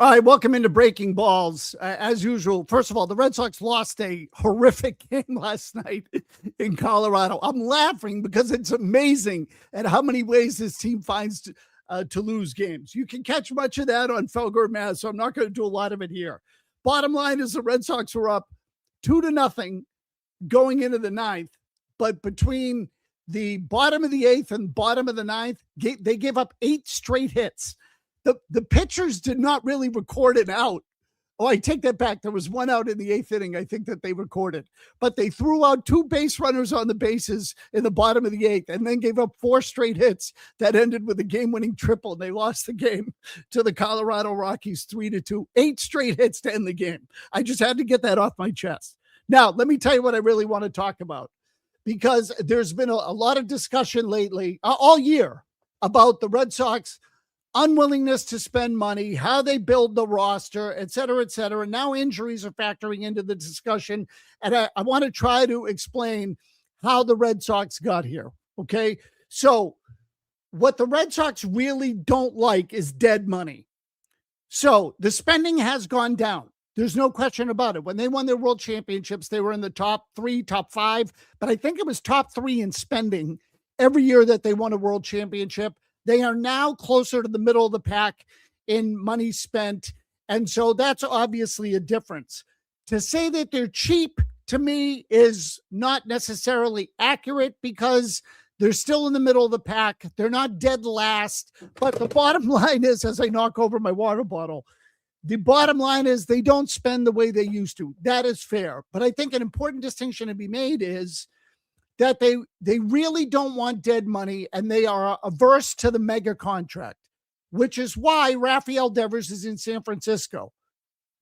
All right, welcome into Breaking Balls. As usual, first of all, the Red Sox lost a horrific game last night in Colorado. I'm laughing because it's amazing at how many ways this team finds to lose games. You can catch much of that on Felger Mass, so I'm not going to do a lot of it here. Bottom line is the Red Sox were up 2-0 going into the ninth, but between the bottom of the eighth and bottom of the ninth, they gave up 8 straight hits. The pitchers did not really record an out. Oh, I take that back. There was one out in the 8th inning, I think, that they recorded. But they threw out 2 base runners on the bases in the bottom of the 8th and then gave up 4 straight hits that ended with a game-winning triple. And they lost the game to the Colorado Rockies 3-2. 8 straight hits to end the game. I just had to get that off my chest. Now, let me tell you what I really want to talk about, because there's been a lot of discussion lately, all year, about the Red Sox unwillingness to spend money, how they build the roster, et cetera, et cetera. Now injuries are factoring into the discussion. And I want to try to explain how the Red Sox got here. Okay. So what the Red Sox really don't like is dead money. So the spending has gone down. There's no question about it. When they won their world championships, they were in the top 3, top 5, but I think it was top 3 in spending every year that they won a world championship. They are now closer to the middle of the pack in money spent. And so that's obviously a difference. To say that they're cheap, to me, is not necessarily accurate, because they're still in the middle of the pack. They're not dead last. But the bottom line is, as I knock over my water bottle, the bottom line is they don't spend the way they used to. That is fair. But I think an important distinction to be made is that they really don't want dead money, and they are averse to the mega contract, which is why Rafael Devers is in San Francisco.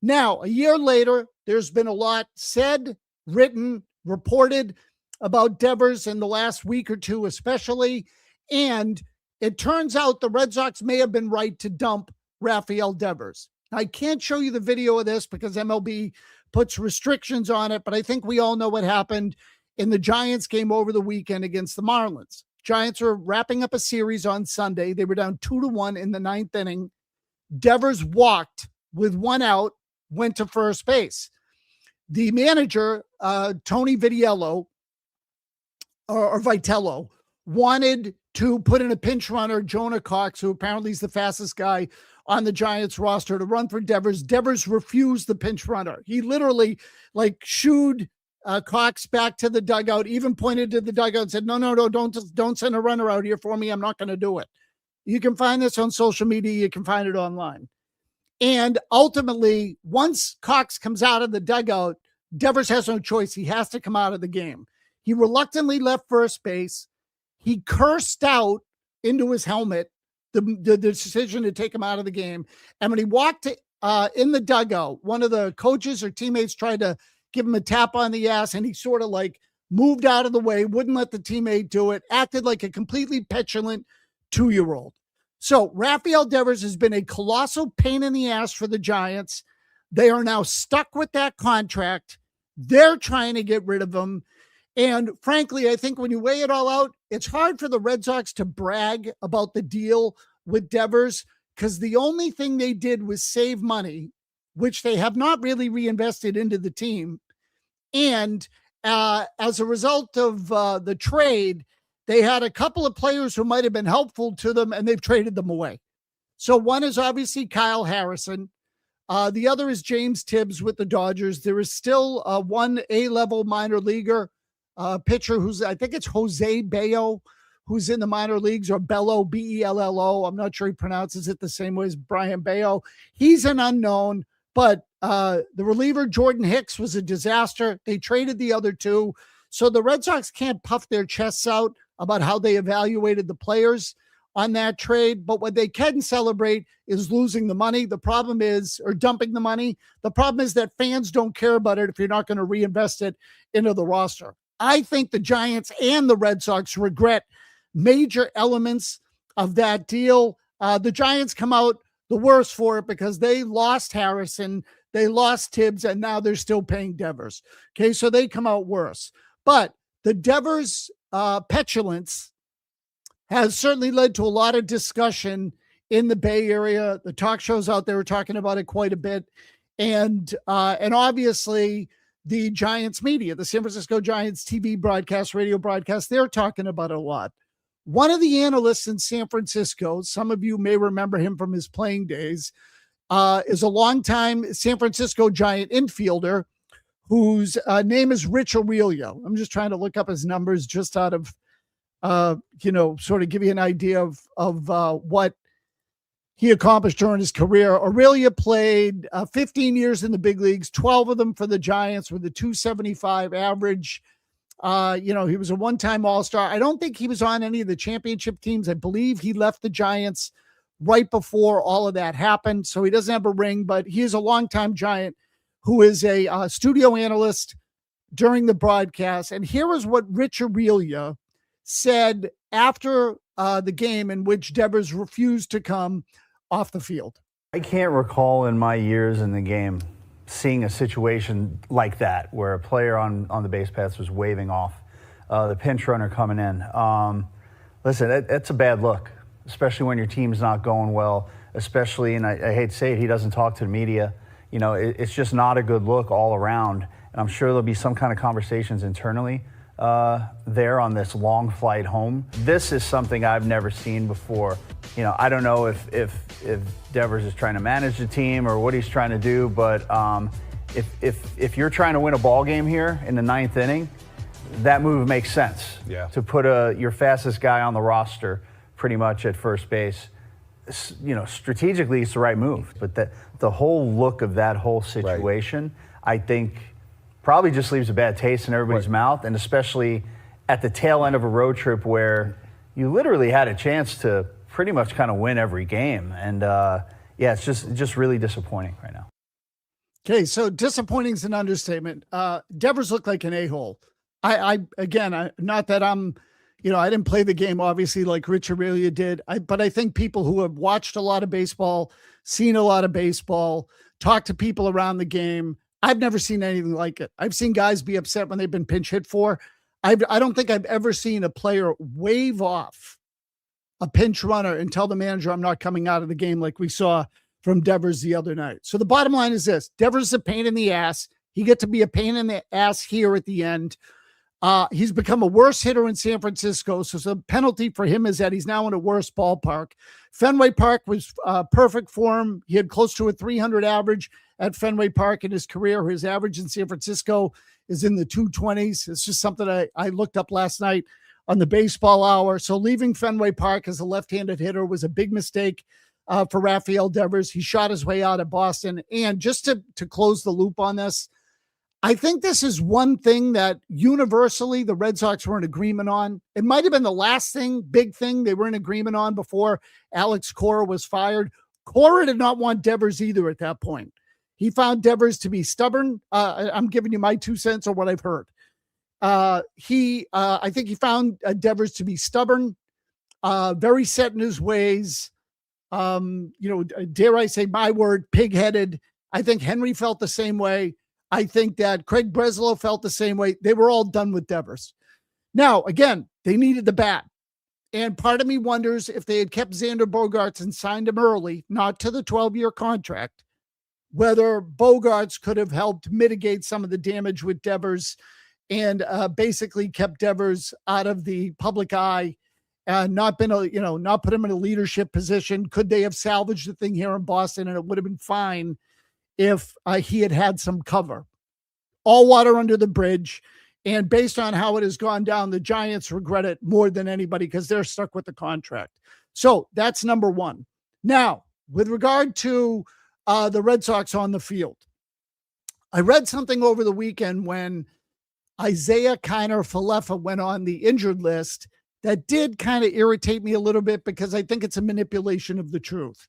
Now, a year later, there's been a lot said, written, reported about Devers in the last week or two especially, and it turns out the Red Sox may have been right to dump Rafael Devers. I can't show you the video of this because MLB puts restrictions on it, but I think we all know what happened in the Giants game over the weekend against the Marlins. Giants are wrapping up a series on Sunday. They were down 2-1 in the 9th inning. Devers walked with 1 out, went to first base. The manager, Tony Vitello, or Vitello, wanted to put in a pinch runner, Jonah Cox, who apparently is the fastest guy on the Giants roster, to run for Devers. Devers refused the pinch runner. He literally shooed Cox back to the dugout, even pointed to the dugout and said, no, don't send a runner out here for me. I'm not going to do it. You can find this on social media. You can find it online. And ultimately, once Cox comes out of the dugout, Devers has no choice. He has to come out of the game. He reluctantly left first base. He cursed out into his helmet the decision to take him out of the game. And when he walked in the dugout, one of the coaches or teammates tried to give him a tap on the ass, and he sort of moved out of the way, wouldn't let the teammate do it, acted like a completely petulant 2-year-old. So Rafael Devers has been a colossal pain in the ass for the Giants. They are now stuck with that contract. They're trying to get rid of him. And frankly, I think when you weigh it all out, it's hard for the Red Sox to brag about the deal with Devers, because the only thing they did was save money, which they have not really reinvested into the team. And as a result of the trade, they had a couple of players who might have been helpful to them, and they've traded them away. So one is obviously Kyle Harrison. The other is James Tibbs with the Dodgers. There is still one A-level minor leaguer pitcher who's, I think it's Jose Bello, who's in the minor leagues, or Bello, Bello. I'm not sure he pronounces it the same way as Brian Bello. He's an unknown. But the reliever, Jordan Hicks, was a disaster. They traded the other 2. So the Red Sox can't puff their chests out about how they evaluated the players on that trade. But what they can celebrate is losing the money. The problem is, or dumping the money. The problem is that fans don't care about it if you're not going to reinvest it into the roster. I think the Giants and the Red Sox regret major elements of that deal. The Giants come out the worse for it because they lost Harrison, they lost Tibbs, and now they're still paying Devers. Okay, so they come out worse. But the Devers petulance has certainly led to a lot of discussion in the Bay Area. The talk shows out there are talking about it quite a bit. And obviously the Giants media, the San Francisco Giants TV broadcast, radio broadcast, they're talking about it a lot. One of the analysts in San Francisco, some of you may remember him from his playing days, is a longtime San Francisco Giant infielder whose name is Rich Aurelio. I'm just trying to look up his numbers just out of, sort of give you an idea of what he accomplished during his career. Aurelia played 15 years in the big leagues, 12 of them for the Giants with a 275 average. He was a one-time All-Star. I don't think he was on any of the championship teams. I believe he left the Giants right before all of that happened. So he doesn't have a ring, but he is a longtime Giant who is a studio analyst during the broadcast. And here is what Rich Aurelio said after the game in which Devers refused to come off the field. I can't recall in my years in the game seeing a situation like that where a player on the base paths was waving off the pinch runner coming in. Listen, it's a bad look, especially when your team's not going well, especially, and I hate to say it, he doesn't talk to the media. It's just not a good look all around. And I'm sure there'll be some kind of conversations internally there on this long flight home. This is something I've never seen before. I don't know if Devers is trying to manage the team or what he's trying to do, but if you're trying to win a ball game here in the ninth inning, that move makes sense. Yeah. To put your fastest guy on the roster pretty much at first base. Strategically it's the right move, but the whole look of that whole situation, right, I think probably just leaves a bad taste in everybody's mouth, and especially at the tail end of a road trip where you literally had a chance to pretty much kind of win every game. And it's just really disappointing right now. Okay, so disappointing is an understatement. Devers looked like an a-hole. I not that I'm, I didn't play the game obviously like Rich Aurelio did, but I think people who have watched a lot of baseball, seen a lot of baseball, talked to people around the game, I've never seen anything like it. I've seen guys be upset when they've been pinch hit for. I don't think I've ever seen a player wave off a pinch runner and tell the manager, I'm not coming out of the game, like we saw from Devers the other night. So the bottom line is this: Devers is a pain in the ass. He gets to be a pain in the ass here at the end. He's become a worse hitter in San Francisco. So the penalty for him is that he's now in a worse ballpark. Fenway Park was perfect for him. He had close to a 300 average at Fenway Park in his career. His average in San Francisco is in the 220s. It's just something I looked up last night on the baseball hour. So leaving Fenway Park as a left-handed hitter was a big mistake for Rafael Devers. He shot his way out of Boston. And just to close the loop on this, I think this is one thing that universally the Red Sox were in agreement on. It might have been the last big thing they were in agreement on before Alex Cora was fired. Cora did not want Devers either at that point. He found Devers to be stubborn. I'm giving you my 2 cents on what I've heard. I think he found Devers to be stubborn, very set in his ways. Dare I say my word, pig-headed. I think Henry felt the same way. I think that Craig Breslow felt the same way. They were all done with Devers. Now, again, they needed the bat. And part of me wonders if they had kept Xander Bogaerts and signed him early, not to the 12-year contract, whether Bogaerts could have helped mitigate some of the damage with Devers and basically kept Devers out of the public eye and not put him in a leadership position. Could they have salvaged the thing here in Boston and it would have been fine if he had some cover? All water under the bridge. And based on how it has gone down, the Giants regret it more than anybody because they're stuck with the contract. So that's number one. Now, with regard to the Red Sox on the field, I read something over the weekend when Isaiah Kiner-Falefa went on the injured list that did kind of irritate me a little bit because I think it's a manipulation of the truth.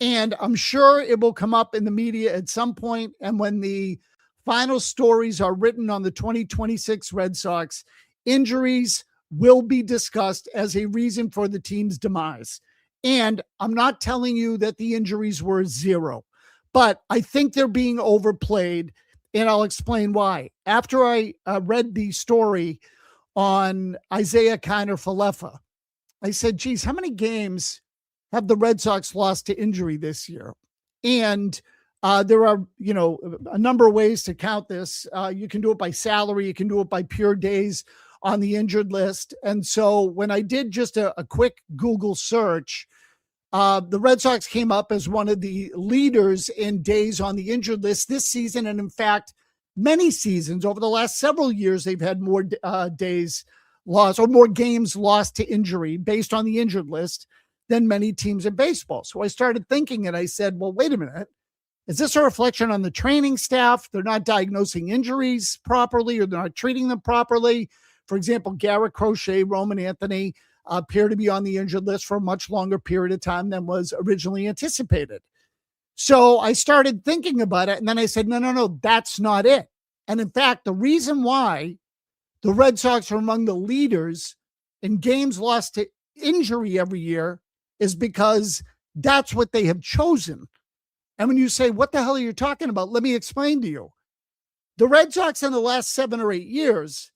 And I'm sure it will come up in the media at some point. And when the final stories are written on the 2026 Red Sox, injuries will be discussed as a reason for the team's demise. And I'm not telling you that the injuries were zero, but I think they're being overplayed. And I'll explain why. After I read the story on Isaiah Kiner-Falefa, I said, geez, how many games have the Red Sox lost to injury this year? And there are, a number of ways to count this. You can do it by salary. You can do it by pure days on the injured list. And so when I did just a quick Google search, the Red Sox came up as one of the leaders in days on the injured list this season. And in fact, many seasons over the last several years, they've had more days lost or more games lost to injury based on the injured list than many teams in baseball. So I started thinking and I said, well, wait a minute. Is this a reflection on the training staff? They're not diagnosing injuries properly or they're not treating them properly. For example, Garrett Crochet, Roman Anthony appear to be on the injured list for a much longer period of time than was originally anticipated. So I started thinking about it and then I said, no, that's not it. And in fact, the reason why the Red Sox are among the leaders in games lost to injury every year is because that's what they have chosen. And when you say, what the hell are you talking about? Let me explain to you. The Red Sox in the last 7 or 8 years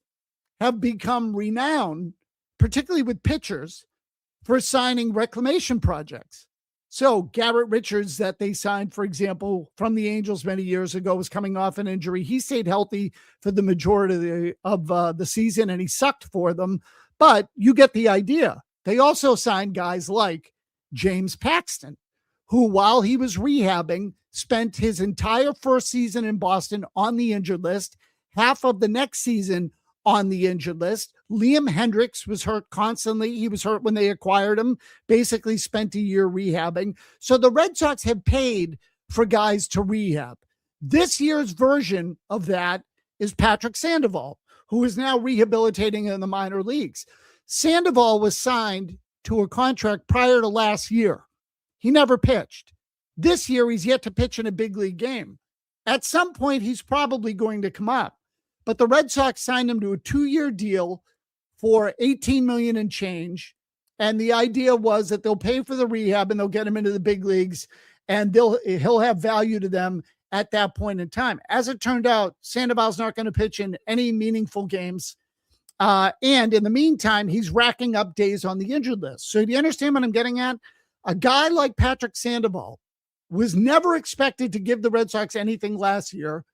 have become renowned, particularly with pitchers, for signing reclamation projects. So Garrett Richards that they signed, for example, from the Angels many years ago was coming off an injury. He stayed healthy for the majority of the season and he sucked for them. But you get the idea. They also signed guys like James Paxton, who, while he was rehabbing, spent his entire first season in Boston on the injured list, half of the next season on the injured list. Liam Hendricks was hurt constantly. He was hurt when they acquired him, basically spent a year rehabbing. So the Red Sox have paid for guys to rehab. This year's version of that is Patrick Sandoval, who is now rehabilitating in the minor leagues. Sandoval was signed to a contract prior to last year. He never pitched. This year, he's yet to pitch in a big league game. At some point, he's probably going to come up. But the Red Sox signed him to a 2-year deal for $18 million and change. And the idea was that they'll pay for the rehab and they'll get him into the big leagues and he'll have value to them at that point in time. As it turned out, Sandoval's not going to pitch in any meaningful games. And in the meantime, he's racking up days on the injured list. So do you understand what I'm getting at? A guy like Patrick Sandoval was never expected to give the Red Sox anything last year,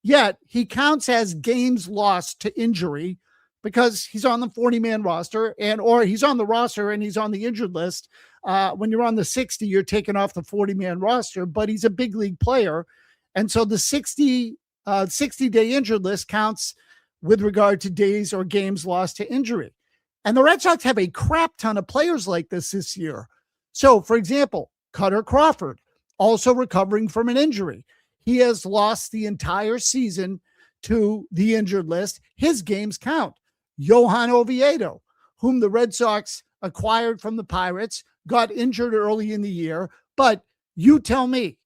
yet he counts as games lost to injury because he's on the 40-man roster or he's on the roster and he's on the injured list. When you're on the 60, you're taken off the 40-man roster, but he's a big league player. And so the 60-day injured list counts with regard to days or games lost to injury. And the Red Sox have a crap ton of players like this year. So, for example, Cutter Crawford, also recovering from an injury. He has lost the entire season to the injured list. His games count. Johan Oviedo, whom the Red Sox acquired from the Pirates, got injured early in the year. But you tell me,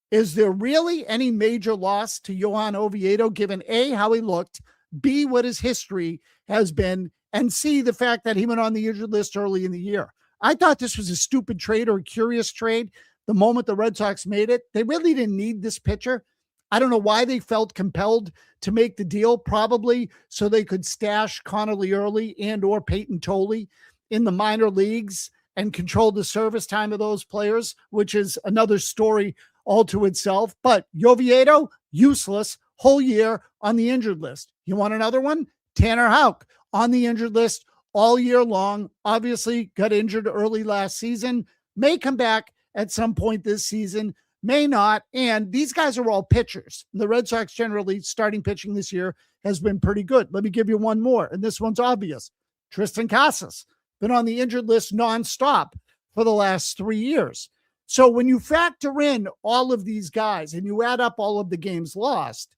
is there really any major loss to Johan Oviedo, given A, how he looked, B, what his history has been, and C, the fact that he went on the injured list early in the year? I thought this was a stupid trade or a curious trade. The moment the Red Sox made it, they really didn't need this pitcher. I don't know why they felt compelled to make the deal, probably so they could stash Connolly Early and or Peyton Tolley in the minor leagues and control the service time of those players, which is another story all to itself. But Oviedo, useless, whole year on the injured list. You want another one? Tanner Houck on the injured list all year long, obviously got injured early last season, may come back at some point this season, may not. And these guys are all pitchers. The Red Sox generally starting pitching this year has been pretty good. Let me give you one more. And this one's obvious. Tristan Casas, been on the injured list nonstop for the last 3 years. So when you factor in all of these guys and you add up all of the games lost,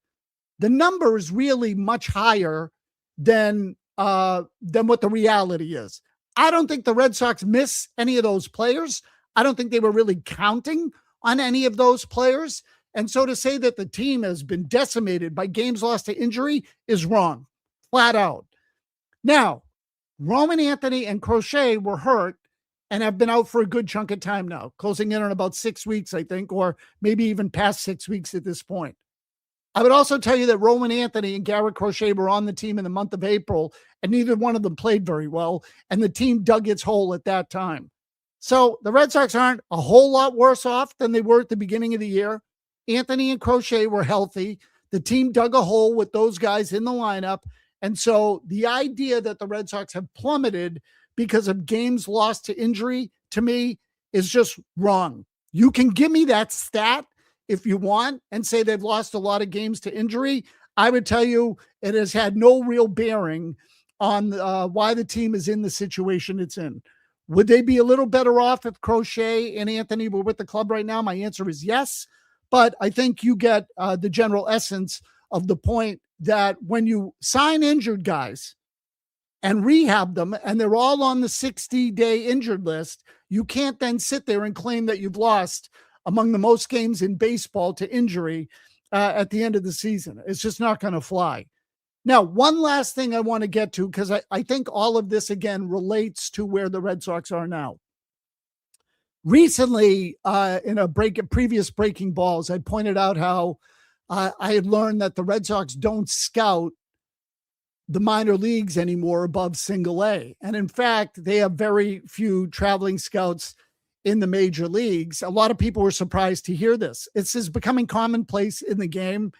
the number is really much higher than what the reality is. I don't think the Red Sox miss any of those players. I don't think they were really counting on any of those players. And so to say that the team has been decimated by games lost to injury is wrong, flat out. Now, Roman Anthony and Crochet were hurt and have been out for a good chunk of time now, closing in on about 6 weeks, I think, or maybe even past 6 weeks at this point. I would also tell you that Roman Anthony and Garrett Crochet were on the team in the month of April, and neither one of them played very well, and the team dug its hole at that time. So the Red Sox aren't a whole lot worse off than they were at the beginning of the year. Anthony and Crochet were healthy. The team dug a hole with those guys in the lineup. And so the idea that the Red Sox have plummeted because of games lost to injury, to me, is just wrong. You can give me that stat if you want and say they've lost a lot of games to injury. I would tell you it has had no real bearing on why the team is in the situation it's in. Would they be a little better off if Crochet and Anthony were with the club right now? My answer is yes. But I think you get the general essence of the point that when you sign injured guys and rehab them, and they're all on the 60-day injured list, you can't then sit there and claim that you've lost among the most games in baseball to injury at the end of the season. It's just not going to fly. Now, one last thing I want to get to, because I think all of this, again, relates to where the Red Sox are now. Recently, in a previous Breaking Balls, I pointed out how I had learned that the Red Sox don't scout the minor leagues anymore above single A. And in fact, they have very few traveling scouts in the major leagues. A lot of people were surprised to hear this. This is becoming commonplace in the game.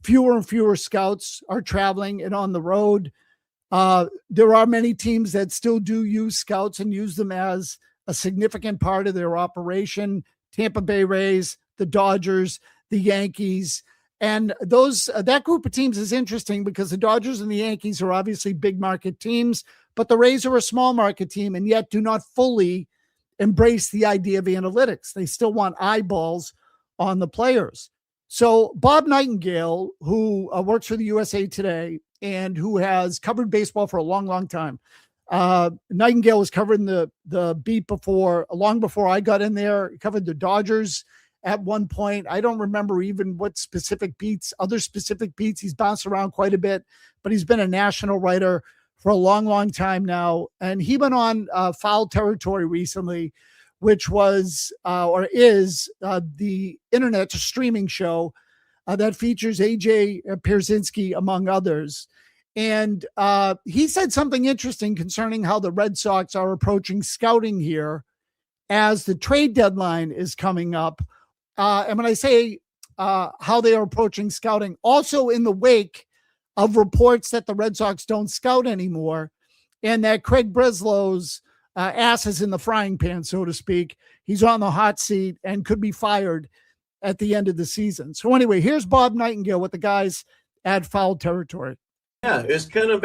Fewer and fewer scouts are traveling and on the road. There are many teams that still do use scouts and use them as a significant part of their operation. Tampa Bay Rays, the Dodgers, the Yankees. And that group of teams is interesting because the Dodgers and the Yankees are obviously big market teams, but the Rays are a small market team and yet do not fully embrace the idea of analytics. They still want eyeballs on the players. So Bob Nightingale, who works for the USA Today and who has covered baseball for a long, long time. Nightingale was covering the beat long before I got in there. He covered the Dodgers at one point. I don't remember even what other specific beats. He's bounced around quite a bit, but he's been a national writer for a long, long time now. And he went on Foul Territory recently, which was or is the internet streaming show that features AJ Pierzynski, among others. And he said something interesting concerning how the Red Sox are approaching scouting here as the trade deadline is coming up. And when I say how they are approaching scouting, also in the wake of reports that the Red Sox don't scout anymore and that Craig Breslow's ass is in the frying pan, so to speak. He's on the hot seat and could be fired at the end of the season. So anyway, here's Bob Nightingale with the guys at Foul Territory. Yeah, it's kind of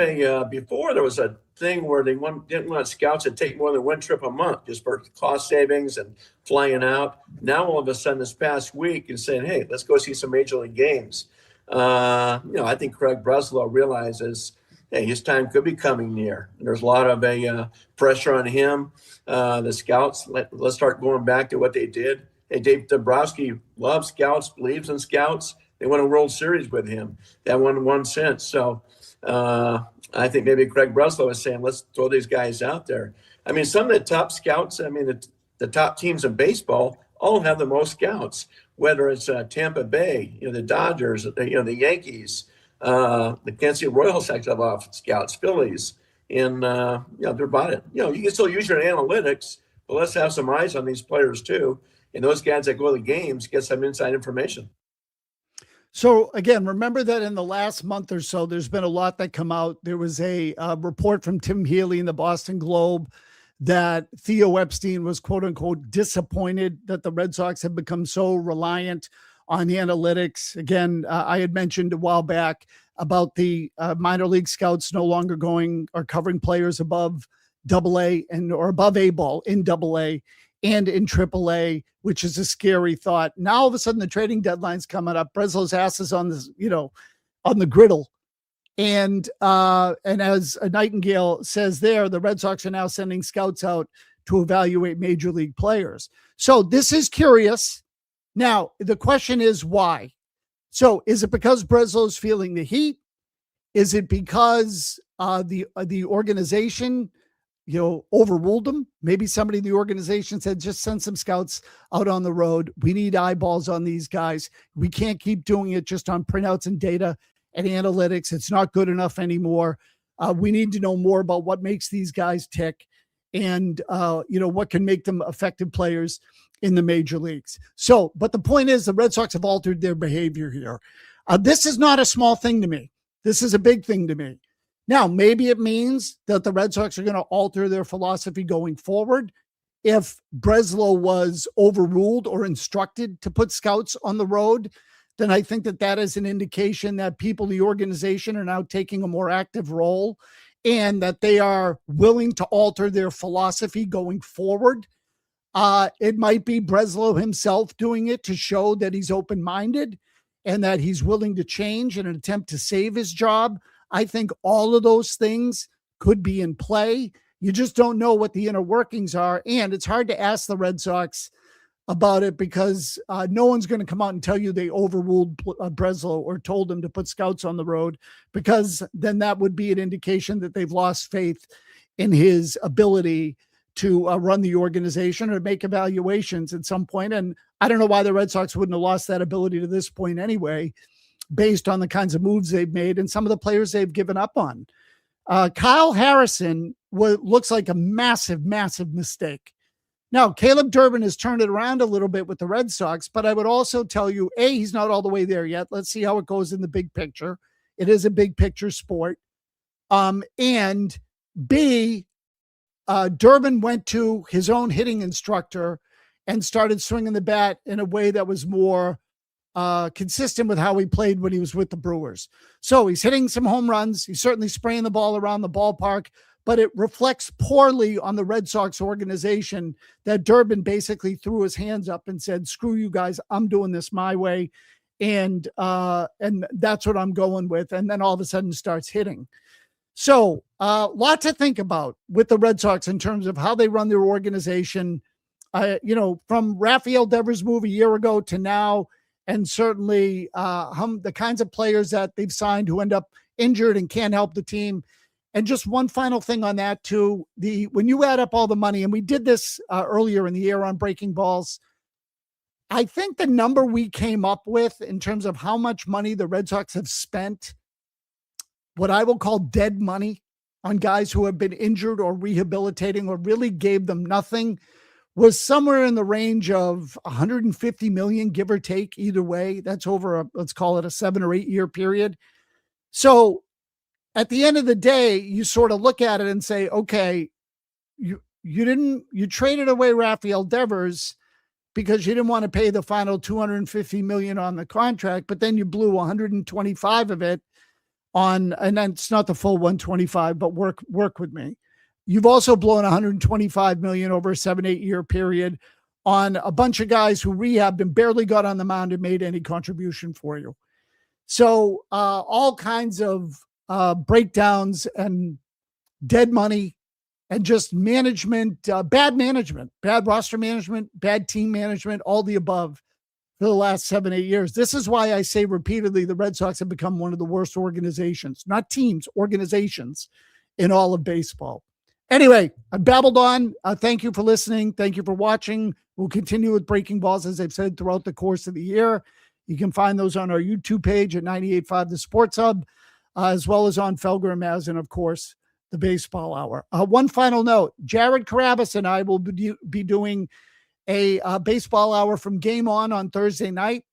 before there was a thing where they didn't want scouts to take more than one trip a month just for cost savings and flying out. Now, all of a sudden, this past week, is saying, hey, let's go see some Major League games. I think Craig Breslow realizes, hey, his time could be coming near. There's a lot of pressure on him. The scouts, let's start going back to what they did. Hey, Dave Dombrowski loves scouts, believes in scouts. They won a World Series with him. They won one since. So I think maybe Craig Breslow is saying, let's throw these guys out there. I mean, some of the top scouts, the top teams in baseball all have the most scouts, whether it's Tampa Bay, the Dodgers, the Yankees, the Kansas City Royals actually have a lot of scouts, Phillies, and they're about it. You can still use your analytics, but let's have some eyes on these players too. And those guys that go to the games get some inside information. So again, remember that in the last month or so, there's been a lot that come out. There was a report from Tim Healy in the Boston Globe that Theo Epstein was, quote unquote, disappointed that the Red Sox have become so reliant on the analytics. Again, I had mentioned a while back about the minor league scouts no longer going or covering players above AA or above A ball in AA and in AAA, which is a scary thought. Now, all of a sudden, the trading deadline's coming up. Breslow's ass is on this, on the griddle. And as Nightingale says there, the Red Sox are now sending scouts out to evaluate major league players. So this is curious. Now, the question is why? So is it because Breslow's feeling the heat? Is it because the organization overruled them? Maybe somebody in the organization said, just send some scouts out on the road. We need eyeballs on these guys. We can't keep doing it just on printouts and data and analytics. It's not good enough anymore. We need to know more about what makes these guys tick. and what can make them effective players in the major leagues. So, but the point is, the Red Sox have altered their behavior here. This is not a small thing to me. This is a big thing to me. Now, maybe it means that the Red Sox are going to alter their philosophy going forward. If Breslow was overruled or instructed to put scouts on the road, then I think that is an indication that people in the organization are now taking a more active role and that they are willing to alter their philosophy going forward. It might be Breslow himself doing it to show that he's open-minded and that he's willing to change in an attempt to save his job. I think all of those things could be in play. You just don't know what the inner workings are. And it's hard to ask the Red Sox about it because no one's going to come out and tell you they overruled Breslow or told him to put scouts on the road, because then that would be an indication that they've lost faith in his ability to run the organization or make evaluations at some point. And I don't know why the Red Sox wouldn't have lost that ability to this point anyway, based on the kinds of moves they've made and some of the players they've given up on. Kyle Harrison looks like a massive, massive mistake. Now, Caleb Durbin has turned it around a little bit with the Red Sox, but I would also tell you, A, he's not all the way there yet. Let's see how it goes in the big picture. It is a big picture sport. And B, Durbin went to his own hitting instructor and started swinging the bat in a way that was more consistent with how he played when he was with the Brewers. So he's hitting some home runs. He's certainly spraying the ball around the ballpark, but it reflects poorly on the Red Sox organization that Durbin basically threw his hands up and said, screw you guys, I'm doing this my way. And that's what I'm going with. And then all of a sudden starts hitting. So lot to think about with the Red Sox in terms of how they run their organization, from Rafael Devers' move a year ago to now, and certainly the kinds of players that they've signed who end up injured and can't help the team. And just one final thing on that too, when you add up all the money, and we did this earlier in the year on Breaking Balls, I think the number we came up with in terms of how much money the Red Sox have spent, what I will call dead money, on guys who have been injured or rehabilitating or really gave them nothing, was somewhere in the range of 150 million, give or take, either way. That's over let's call it a 7 or 8 year period. So at the end of the day, you sort of look at it and say, okay, you traded away Rafael Devers because you didn't want to pay the final 250 million on the contract, but then you blew 125 of it on, and that's not the full 125, but work with me. You've also blown 125 million over a 7-8 year period on a bunch of guys who rehabbed and barely got on the mound and made any contribution for you. So all kinds of breakdowns and dead money and just management, bad roster management, bad team management, all the above for the last 7-8 years. This is why I say repeatedly, the Red Sox have become one of the worst organizations, not teams, organizations in all of baseball. Anyway, I babbled on. Thank you for listening. Thank you for watching. We'll continue with Breaking Balls, as I've said, throughout the course of the year. You can find those on our YouTube page at 98.5 The Sports Hub, as well as on Felger and Maz, and of course, the Baseball Hour. One final note, Jared Carabas and I will be doing a Baseball Hour from Game On Thursday night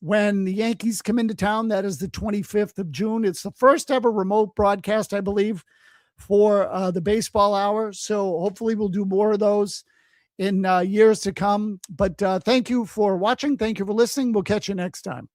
when the Yankees come into town. That is the 25th of June. It's the first ever remote broadcast, I believe, for the Baseball Hour. So hopefully we'll do more of those in years to come. But thank you for watching. Thank you for listening. We'll catch you next time.